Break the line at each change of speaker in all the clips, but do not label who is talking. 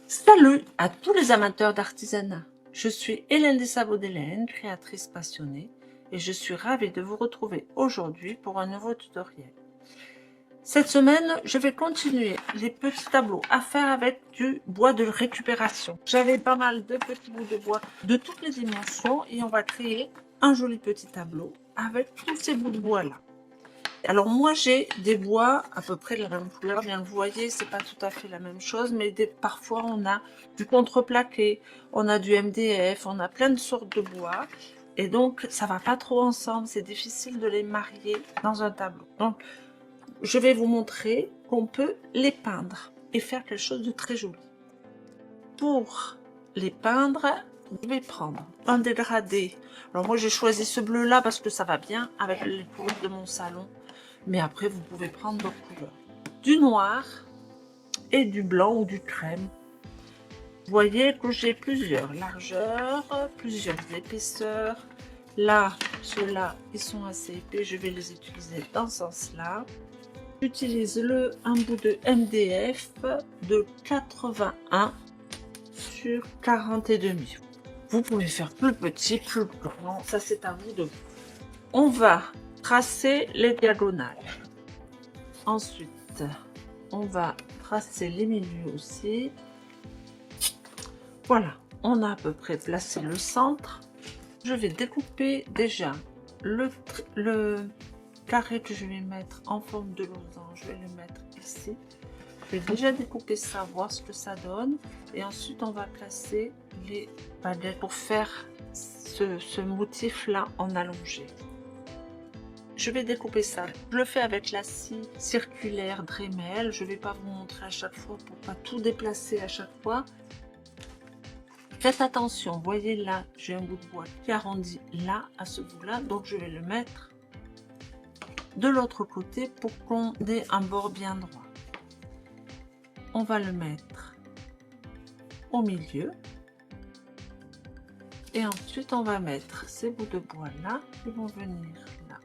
Salut à tous les amateurs d'artisanat. Je suis Hélène Dessabots-Delaine, créatrice passionnée, et je suis ravie de vous retrouver aujourd'hui pour un nouveau tutoriel. Cette semaine, je vais continuer les petits tableaux à faire avec du bois de récupération. J'avais pas mal de petits bouts de bois de toutes les dimensions et on va créer un joli petit tableau avec tous ces bouts de bois là. Alors moi j'ai des bois à peu près de la même couleur, bien que vous voyez, c'est pas tout à fait la même chose, mais parfois on a du contreplaqué, on a du MDF, on a plein de sortes de bois, et donc ça va pas trop ensemble, c'est difficile de les marier dans un tableau. Donc je vais vous montrer qu'on peut les peindre et faire quelque chose de très joli. Pour les peindre, je vais prendre un dégradé. Alors moi j'ai choisi ce bleu là parce que ça va bien avec les couleurs de mon salon. Mais après, vous pouvez prendre d'autres couleurs. Du noir et du blanc ou du crème. Vous voyez que j'ai plusieurs largeurs, plusieurs épaisseurs. Là, ceux-là, ils sont assez épais. Je vais les utiliser dans ce sens-là. J'utilise un bout de MDF de 81 sur 40,5. Vous pouvez faire plus petit, plus grand. Ça, c'est à vous de voir. On va tracer les diagonales. Ensuite, on va tracer les milieux aussi. Voilà, on a à peu près placé le centre. Je vais découper déjà le carré que je vais mettre en forme de losange. Je vais le mettre ici. Je vais déjà découper ça, voir ce que ça donne. Et ensuite, on va placer les palettes pour faire ce motif-là en allongé. Je vais découper ça. Je le fais avec la scie circulaire Dremel. Je ne vais pas vous montrer à chaque fois pour pas tout déplacer à chaque fois. Faites attention, voyez là, j'ai un bout de bois qui arrondit là, à ce bout-là. Donc je vais le mettre de l'autre côté pour qu'on ait un bord bien droit. On va le mettre au milieu. Et ensuite, on va mettre ces bouts de bois là qui vont venir là.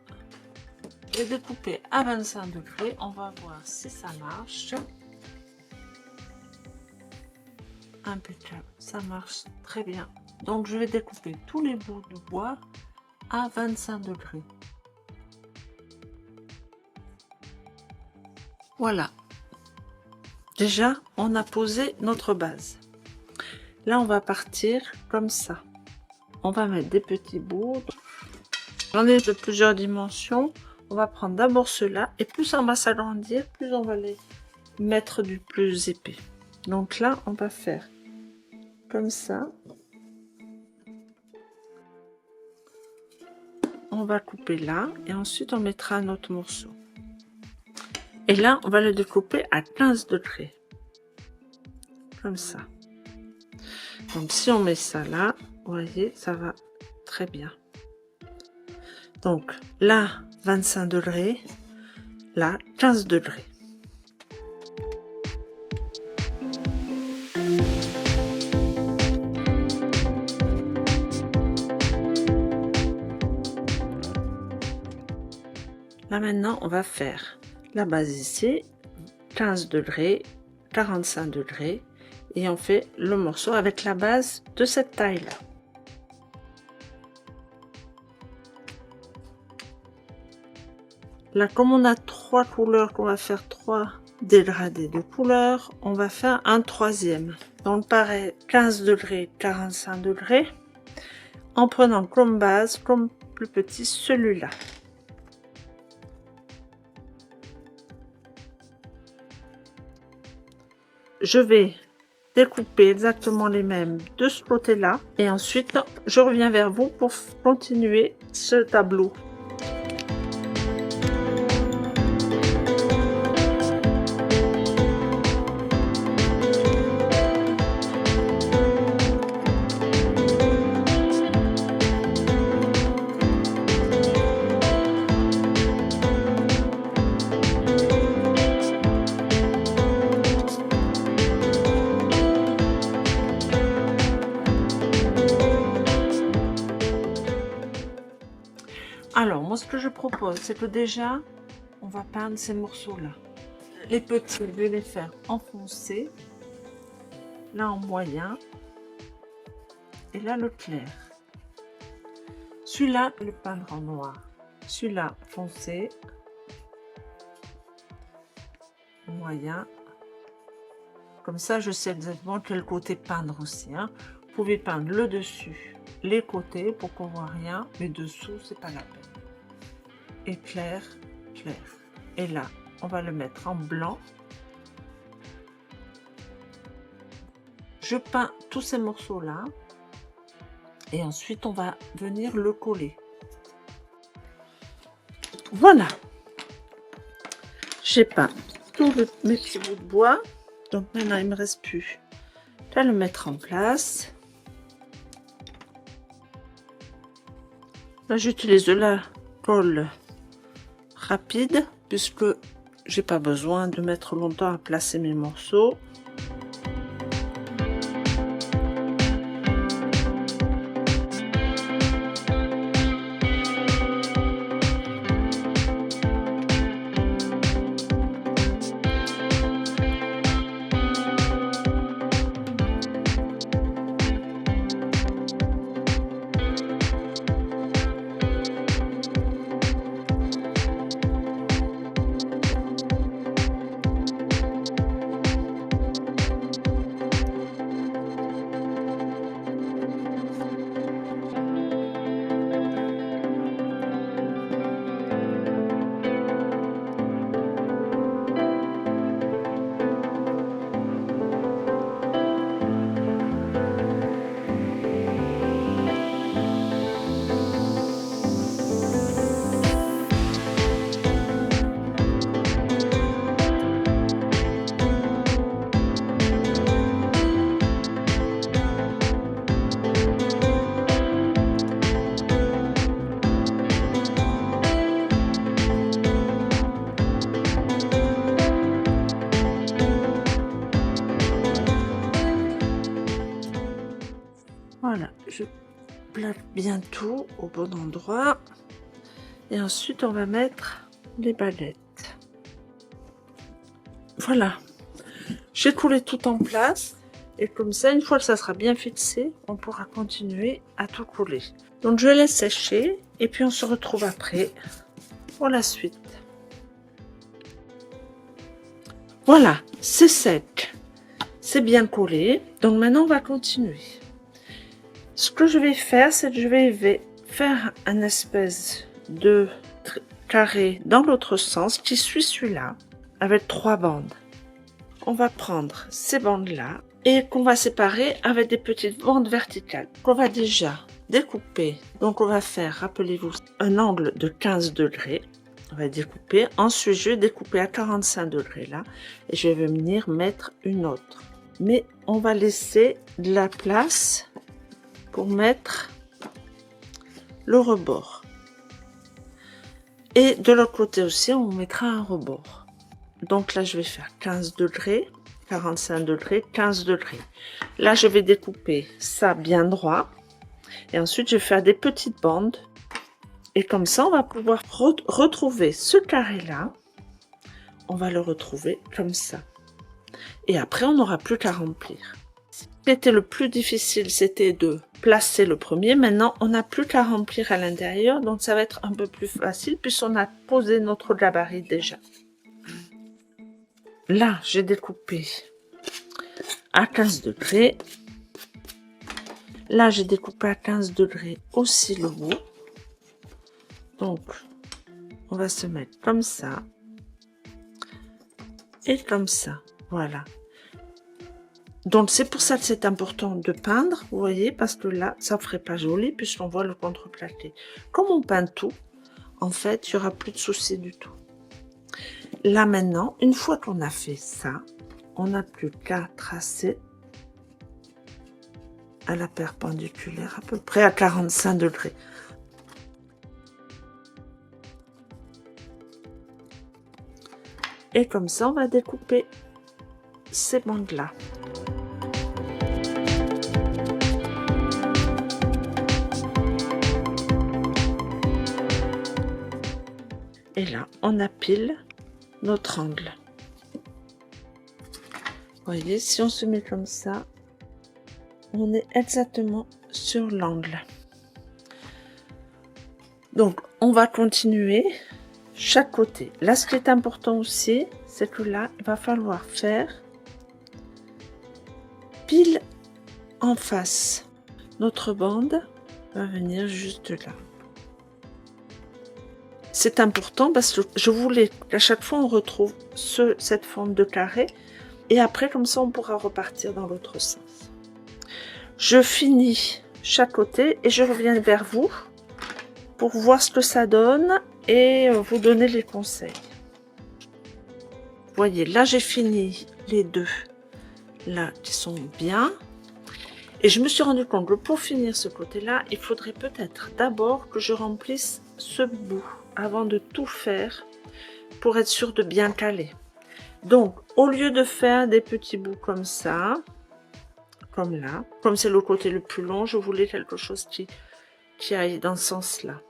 Je vais découper à 25 degrés, on va voir si ça marche. Impeccable, ça marche très bien. Donc je vais découper tous les bouts de bois à 25 degrés. Voilà. Déjà, on a posé notre base. Là, on va partir comme ça. On va mettre des petits bouts. J'en ai de plusieurs dimensions. On va prendre d'abord ceux-là, et plus on va s'agrandir, plus on va les mettre du plus épais. Donc là, on va faire comme ça. On va couper là, et ensuite on mettra un autre morceau. Et là, on va le découper à 15 degrés. Comme ça. Donc si on met ça là, vous voyez, ça va très bien. Donc là, 25 degrés. Là, 15 degrés. Là maintenant, on va faire la base ici, 15 degrés, 45 degrés, et on fait le morceau avec la base de cette taille-là. Là, comme on a trois couleurs, qu'on va faire 3 dégradés de couleurs, on va faire un troisième. Donc pareil, 15 degrés, 45 degrés, en prenant comme base, comme plus petit, celui-là. Je vais découper exactement les mêmes de ce côté-là, et ensuite je reviens vers vous pour continuer ce tableau. Alors, moi, ce que je propose, c'est que déjà, on va peindre ces morceaux-là. Les petits, je vais les faire enfoncer. là en moyen, et là le clair. Celui-là, le peindre en noir. Celui-là, foncé, moyen. Comme ça, je sais exactement quel côté peindre aussi. Hein. Vous pouvez peindre le dessus, les côtés pour qu'on voit rien, mais dessous, c'est pas la peine. Et clair, clair. Et là, on va le mettre en blanc. Je peins tous ces morceaux-là. Et ensuite, on va venir le coller. Voilà. J'ai peint tous mes petits bouts de bois. Donc maintenant, il ne me reste plus qu'à le mettre en place. Là, j'utilise de la colle rapide puisque j'ai pas besoin de mettre longtemps à placer mes morceaux. Voilà, je place bien tout au bon endroit. Et ensuite, on va mettre les baguettes. Voilà. J'ai collé tout en place. Et comme ça, une fois que ça sera bien fixé, on pourra continuer à tout coller. Donc, je laisse sécher. Et puis, on se retrouve après pour la suite. Voilà, c'est sec. C'est bien collé. Donc, maintenant, on va continuer. Ce que je vais faire, c'est que je vais faire un espèce de carré dans l'autre sens qui suit celui-là avec 3 bandes. On va prendre ces bandes-là et qu'on va séparer avec des petites bandes verticales qu'on va déjà découper. Donc on va faire, rappelez-vous, un angle de 15 degrés. On va découper. Ensuite, je vais découper à 45 degrés là et je vais venir mettre une autre. Mais on va laisser de la place pour mettre le rebord. Et de l'autre côté aussi, on mettra un rebord. Donc là, je vais faire 15 degrés, 45 degrés, 15 degrés. Là, je vais découper ça bien droit. Et ensuite, je vais faire des petites bandes. Et comme ça, on va pouvoir retrouver ce carré-là. On va le retrouver comme ça. Et après, on n'aura plus qu'à remplir. Ce qui était le plus difficile, c'était de placer le premier. Maintenant, on n'a plus qu'à remplir à l'intérieur. Donc, ça va être un peu plus facile puisqu'on a posé notre gabarit déjà. Là, j'ai découpé à 15 degrés. Là, j'ai découpé à 15 degrés aussi le bout. Donc, on va se mettre comme ça. Et comme ça. Voilà. Donc, c'est pour ça que c'est important de peindre, vous voyez, parce que là, ça ne ferait pas joli puisqu'on voit le contreplaqué. Comme on peint tout, en fait, il n'y aura plus de soucis du tout. Là, maintenant, une fois qu'on a fait ça, on n'a plus qu'à tracer à la perpendiculaire, à peu près à 45 degrés. Et comme ça, on va découper ces bandes-là. Et là, on appile notre angle. Vous voyez, si on se met comme ça, on est exactement sur l'angle. Donc on va continuer chaque côté. Là, ce qui est important aussi, c'est que là, il va falloir faire pile en face. Notre bande va venir juste là. C'est important parce que je voulais qu'à chaque fois on retrouve cette forme de carré et après comme ça on pourra repartir dans l'autre sens. Je finis chaque côté et je reviens vers vous pour voir ce que ça donne et vous donner les conseils. Vous voyez, là j'ai fini les deux là qui sont bien. Et je me suis rendu compte que pour finir ce côté-là, il faudrait peut-être d'abord que je remplisse ce bout avant de tout faire pour être sûr de bien caler. Donc, au lieu de faire des petits bouts comme ça, comme là, comme c'est le côté le plus long, je voulais quelque chose qui aille dans ce sens-là.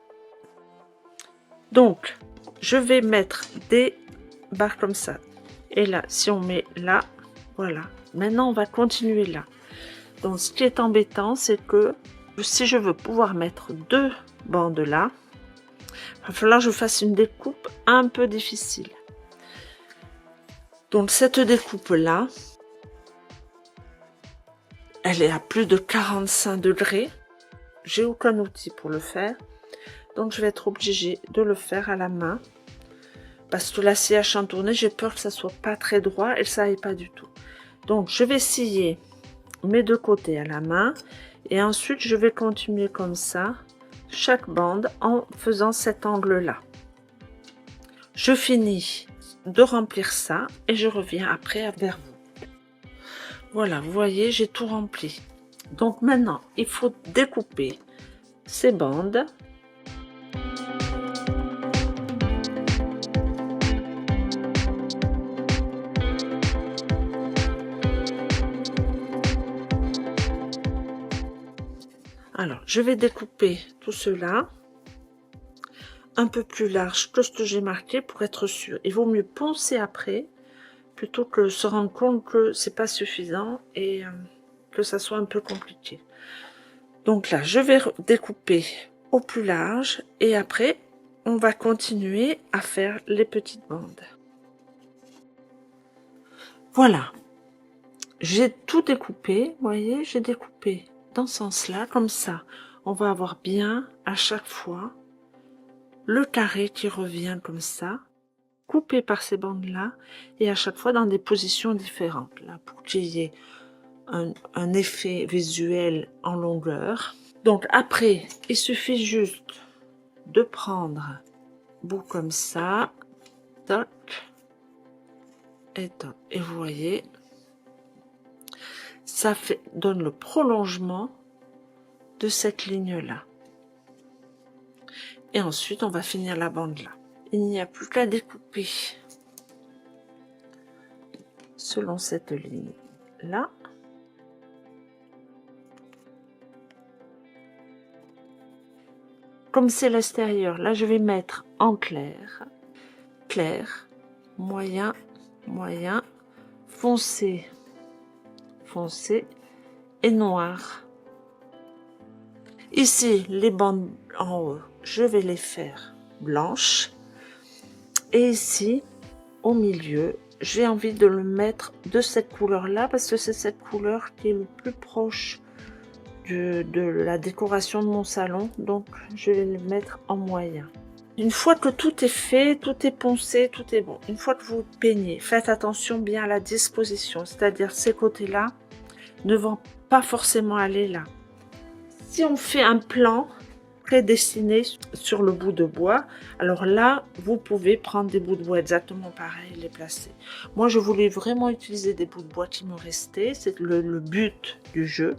Donc, je vais mettre des barres comme ça. Et là, si on met là, voilà. Maintenant, on va continuer là. Donc, ce qui est embêtant, c'est que si je veux pouvoir mettre deux bandes là, il va falloir que je fasse une découpe un peu difficile. Donc, cette découpe-là, elle est à plus de 45 degrés. J'ai aucun outil pour le faire. Donc, je vais être obligée de le faire à la main. Parce que la scie à chantourner, j'ai peur que ça soit pas très droit et que ça aille pas du tout. Donc, je vais scier mes deux côtés à la main et ensuite je vais continuer comme ça chaque bande en faisant cet angle là. Je finis de remplir ça et je reviens après vers vous. Voilà, vous voyez, j'ai tout rempli. Donc maintenant il faut découper ces bandes. Alors, je vais découper tout cela un peu plus large que ce que j'ai marqué pour être sûr. Il vaut mieux poncer après plutôt que se rendre compte que c'est pas suffisant et que ça soit un peu compliqué. Donc là, je vais découper au plus large et après, on va continuer à faire les petites bandes. Voilà. J'ai tout découpé, vous voyez, j'ai découpé dans ce sens-là, comme ça. On va avoir bien à chaque fois le carré qui revient comme ça, coupé par ces bandes-là, et à chaque fois dans des positions différentes, là, pour qu'il y ait un effet visuel en longueur. Donc après, il suffit juste de prendre bout comme ça, toc, et toc. Et vous voyez, ça donne le prolongement de cette ligne-là. Et ensuite, on va finir la bande là. Il n'y a plus qu'à découper selon cette ligne là. Comme c'est l'extérieur, là je vais mettre en clair, clair, moyen, moyen, foncé, foncé et noir. Ici, les bandes en haut, je vais les faire blanches. Et ici, au milieu, j'ai envie de le mettre de cette couleur-là parce que c'est cette couleur qui est le plus proche de la décoration de mon salon. Donc, je vais le mettre en moyen. Une fois que tout est fait, tout est poncé, tout est bon. Une fois que vous peignez, faites attention bien à la disposition. C'est-à-dire ces côtés-là ne vont pas forcément aller là. Si on fait un plan prédestiné sur le bout de bois, alors là, vous pouvez prendre des bouts de bois exactement pareil et les placer. Moi, je voulais vraiment utiliser des bouts de bois qui me restaient. C'est le but du jeu.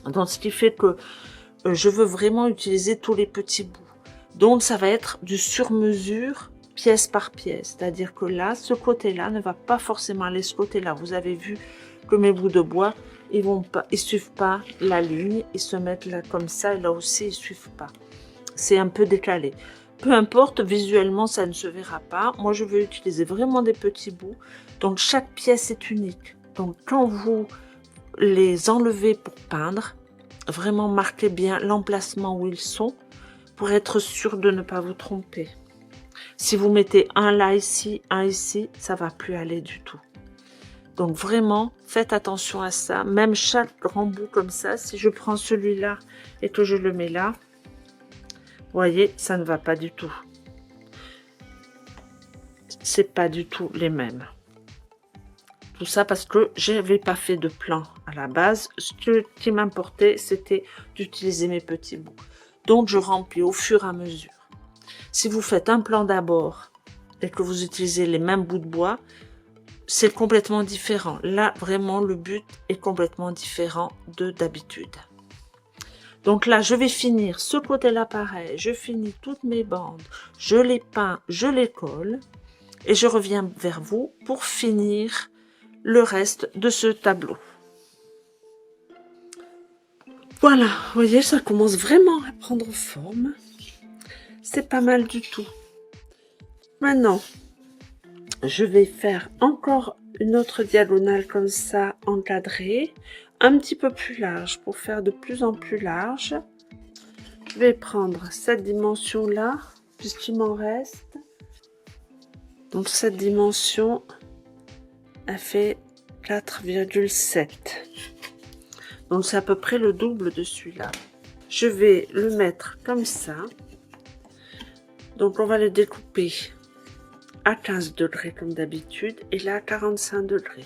Donc, ce qui fait que je veux vraiment utiliser tous les petits bouts. Donc, ça va être du sur-mesure, pièce par pièce. C'est-à-dire que là, ce côté-là ne va pas forcément aller ce côté-là. Vous avez vu que mes bouts de bois, ils suivent pas la ligne, ils se mettent là comme ça, et là aussi ils suivent pas. C'est un peu décalé. Peu importe, visuellement ça ne se verra pas. Moi je veux utiliser vraiment des petits bouts. Donc chaque pièce est unique. Donc quand vous les enlever pour peindre. Vraiment marquez bien l'emplacement où ils sont pour être sûr de ne pas vous tromper. Si vous mettez un là ici, un ici, ça va plus aller du tout. Donc vraiment, faites attention à ça. Même chaque grand bout comme ça, si je prends celui-là et que je le mets là, vous voyez, ça ne va pas du tout. C'est pas du tout les mêmes. Tout ça parce que je n'avais pas fait de plan à la base. Ce qui m'importait, c'était d'utiliser mes petits bouts. Donc je remplis au fur et à mesure. Si vous faites un plan d'abord et que vous utilisez les mêmes bouts de bois, c'est complètement différent. Là, vraiment, le but est complètement différent de d'habitude. Donc là, je vais finir ce côté-là pareil. Je finis toutes mes bandes. Je les peins, je les colle. Et je reviens vers vous pour finir le reste de ce tableau. Voilà, vous voyez, ça commence vraiment à prendre forme. C'est pas mal du tout. Maintenant, je vais faire encore une autre diagonale comme ça, encadrée, un petit peu plus large pour faire de plus en plus large. Je vais prendre cette dimension-là, puisqu'il m'en reste. Donc cette dimension, elle fait 4,7. Donc c'est à peu près le double de celui-là. Je vais le mettre comme ça. Donc on va le découper à 15 degrés comme d'habitude et là à 45 degrés.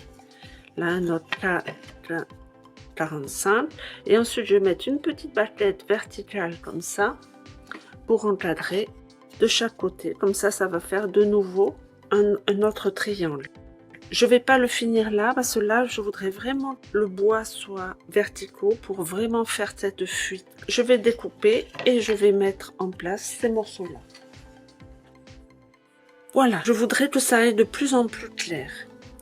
Là un autre 45 et ensuite je vais mettre une petite bâclette verticale comme ça pour encadrer de chaque côté. Comme ça, ça va faire de nouveau un autre triangle. Je vais pas le finir là parce que là je voudrais vraiment que le bois soit verticaux pour vraiment faire cette fuite. Je vais découper et je vais mettre en place ces morceaux là. Voilà, je voudrais que ça aille de plus en plus clair.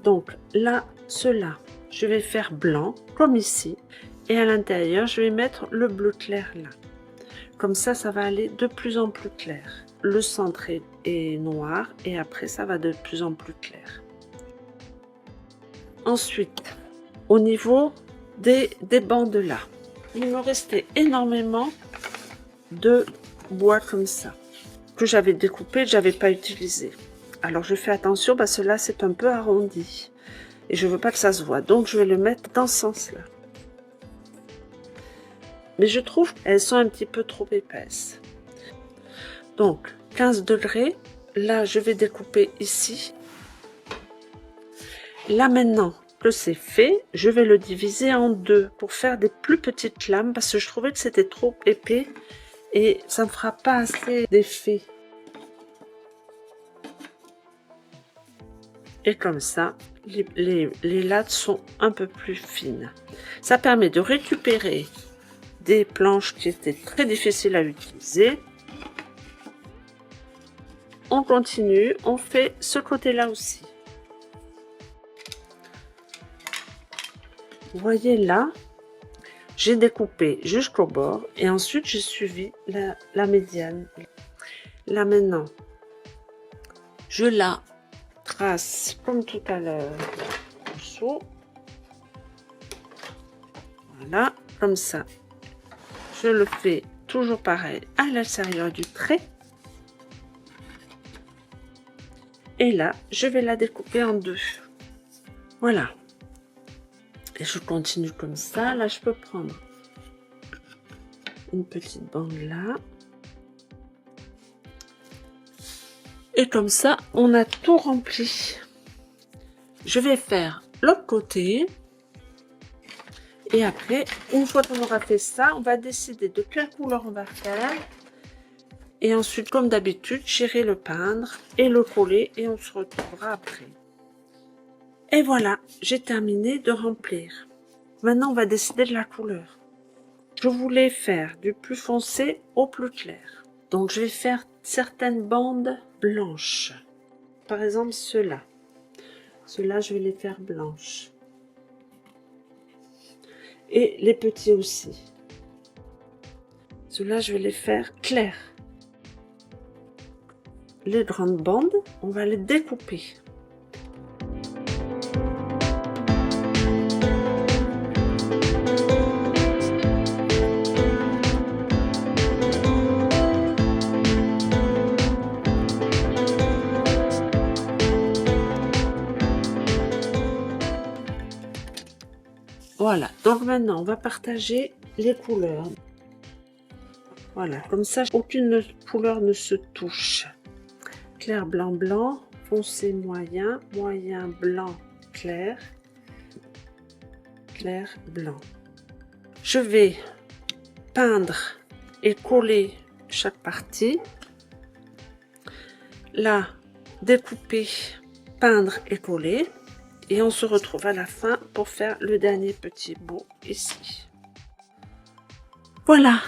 Donc là, cela, je vais faire blanc comme ici et à l'intérieur je vais mettre le bleu clair là. Comme ça, ça va aller de plus en plus clair. Le centre est noir et après ça va de plus en plus clair. Ensuite, au niveau des bandes là, il me restait énormément de bois comme ça, que j'avais découpé, que j'avais pas utilisé. Alors je fais attention parce que là c'est un peu arrondi et je veux pas que ça se voit, donc je vais le mettre dans ce sens là. Mais je trouve qu'elles sont un petit peu trop épaisses. Donc 15 degrés, là je vais découper ici. Là maintenant que c'est fait, je vais le diviser en deux pour faire des plus petites lames parce que je trouvais que c'était trop épais et ça ne fera pas assez d'effet. Et comme ça, les lattes sont un peu plus fines. Ça permet de récupérer des planches qui étaient très difficiles à utiliser. On continue, on fait ce côté-là aussi. Vous voyez là, j'ai découpé jusqu'au bord et ensuite j'ai suivi la médiane. Là maintenant, je la trace comme tout à l'heure. Voilà, comme ça. Je le fais toujours pareil à l'intérieur du trait. Et là, je vais la découper en deux. Voilà. Et je continue comme ça. Là, je peux prendre une petite bande là. Et comme ça, on a tout rempli. Je vais faire l'autre côté. Et après, une fois qu'on aura fait ça, on va décider de quelle couleur on va faire. Et ensuite, comme d'habitude, j'irai le peindre et le coller et on se retrouvera après. Et voilà, j'ai terminé de remplir. Maintenant, on va décider de la couleur. Je voulais faire du plus foncé au plus clair. Donc, je vais faire certaines bandes blanches. Par exemple, ceux-là. Ceux-là, je vais les faire blanches. Et les petits aussi. Ceux-là, je vais les faire clairs. Les grandes bandes, on va les découper. Voilà, donc maintenant on va partager les couleurs. Voilà, comme ça aucune couleur ne se touche. Clair, blanc, blanc, foncé, moyen, moyen, blanc, clair, clair, blanc. Je vais peindre et coller chaque partie. Là, découper, peindre et coller. Et on se retrouve à la fin pour faire le dernier petit bout ici. Voilà,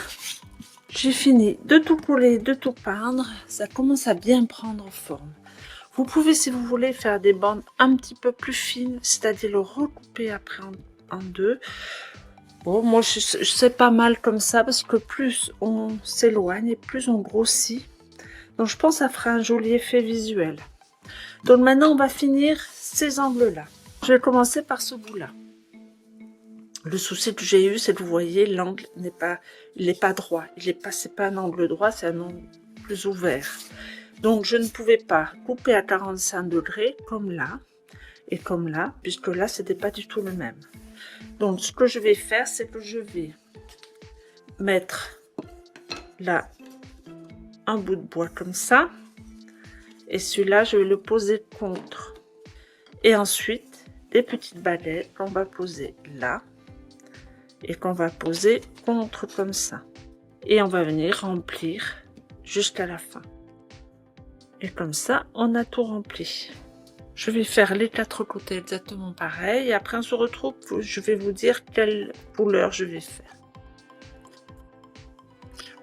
j'ai fini de tout coller, de tout peindre. Ça commence à bien prendre forme. Vous pouvez, si vous voulez, faire des bandes un petit peu plus fines, c'est-à-dire le recouper après en deux. Bon, moi, je sais pas mal comme ça, parce que plus on s'éloigne et plus on grossit. Donc, je pense que ça fera un joli effet visuel. Donc, maintenant, on va finir ces angles-là. Je vais commencer par ce bout-là. Le souci que j'ai eu, c'est que vous voyez, l'angle n'est pas droit. C'est pas un angle droit, c'est un angle plus ouvert. Donc, je ne pouvais pas couper à 45 degrés, comme là, et comme là, puisque là, c'était pas du tout le même. Donc, ce que je vais faire, c'est que je vais mettre là un bout de bois comme ça, et celui-là, je vais le poser contre. Et ensuite, des petites balettes qu'on va poser là, et qu'on va poser contre comme ça. Et on va venir remplir jusqu'à la fin. Et comme ça, on a tout rempli. Je vais faire les 4 côtés exactement pareil. Et après, on se retrouve, je vais vous dire quelle couleur je vais faire.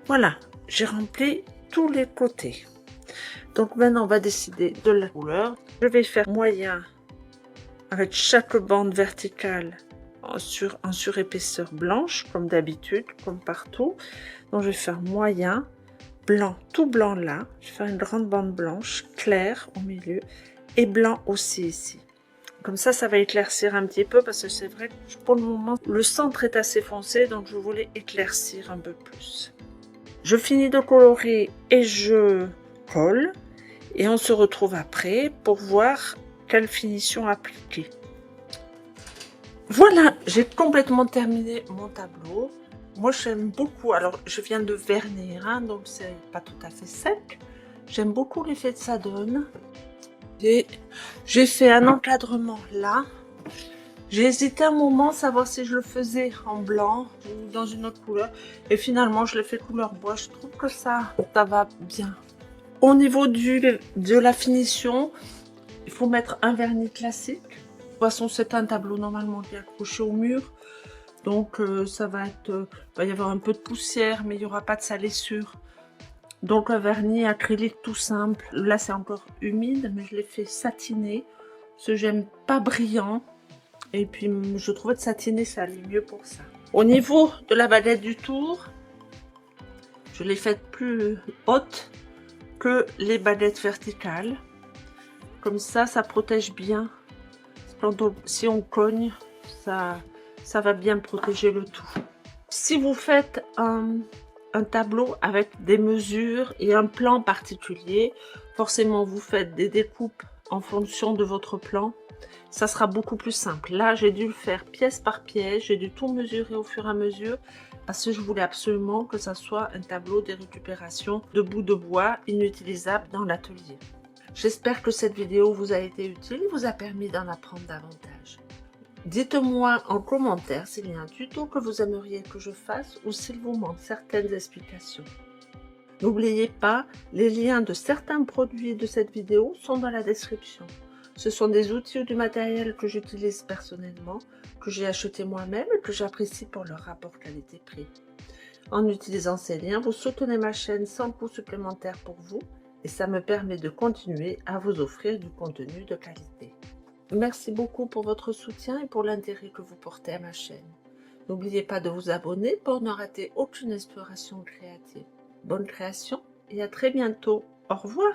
Voilà, j'ai rempli tous les côtés. Donc maintenant, on va décider de la couleur. Je vais faire moyen avec chaque bande verticale en surépaisseur blanche, comme d'habitude, comme partout. Donc je vais faire moyen, blanc, tout blanc là. Je vais faire une grande bande blanche, claire au milieu, et blanc aussi ici. Comme ça va éclaircir un petit peu, parce que c'est vrai que pour le moment, le centre est assez foncé, donc je voulais éclaircir un peu plus. Je finis de colorer et je colle, et on se retrouve après pour voir quelle finition appliquer. Voilà, j'ai complètement terminé mon tableau. Moi, j'aime beaucoup. Alors, je viens de vernir, hein, donc c'est pas tout à fait sec. J'aime beaucoup l'effet que ça donne. J'ai fait un encadrement là. J'ai hésité un moment à savoir si je le faisais en blanc ou dans une autre couleur. Et finalement, je l'ai fait couleur bois. Je trouve que ça va bien. Au niveau de la finition, il faut mettre un vernis classique. De toute façon, c'est un tableau normalement qui est accroché au mur. Donc, ça va y avoir un peu de poussière, mais il n'y aura pas de salissure. Donc, un vernis acrylique tout simple. Là, c'est encore humide, mais je l'ai fait satiner. Parce que j'aime pas brillant. Et puis, je trouvais que satiner, ça allait mieux pour ça. Au niveau de la baguette du tour, je l'ai faite plus haute que les baguettes verticales. Comme ça protège bien. Si on cogne, ça va bien protéger le tout. Si vous faites un tableau avec des mesures et un plan particulier, forcément vous faites des découpes en fonction de votre plan. Ça sera beaucoup plus simple. Là, j'ai dû le faire pièce par pièce, j'ai dû tout mesurer au fur et à mesure parce que je voulais absolument que ça soit un tableau de récupération de bouts de bois inutilisables dans l'atelier. J'espère que cette vidéo vous a été utile et vous a permis d'en apprendre davantage. Dites-moi en commentaire s'il y a un tuto que vous aimeriez que je fasse ou s'il vous manque certaines explications. N'oubliez pas, les liens de certains produits de cette vidéo sont dans la description. Ce sont des outils ou du matériel que j'utilise personnellement, que j'ai acheté moi-même et que j'apprécie pour leur rapport qualité-prix. En utilisant ces liens, vous soutenez ma chaîne sans coût supplémentaire pour vous et ça me permet de continuer à vous offrir du contenu de qualité. Merci beaucoup pour votre soutien et pour l'intérêt que vous portez à ma chaîne. N'oubliez pas de vous abonner pour ne rater aucune exploration créative. Bonne création et à très bientôt. Au revoir.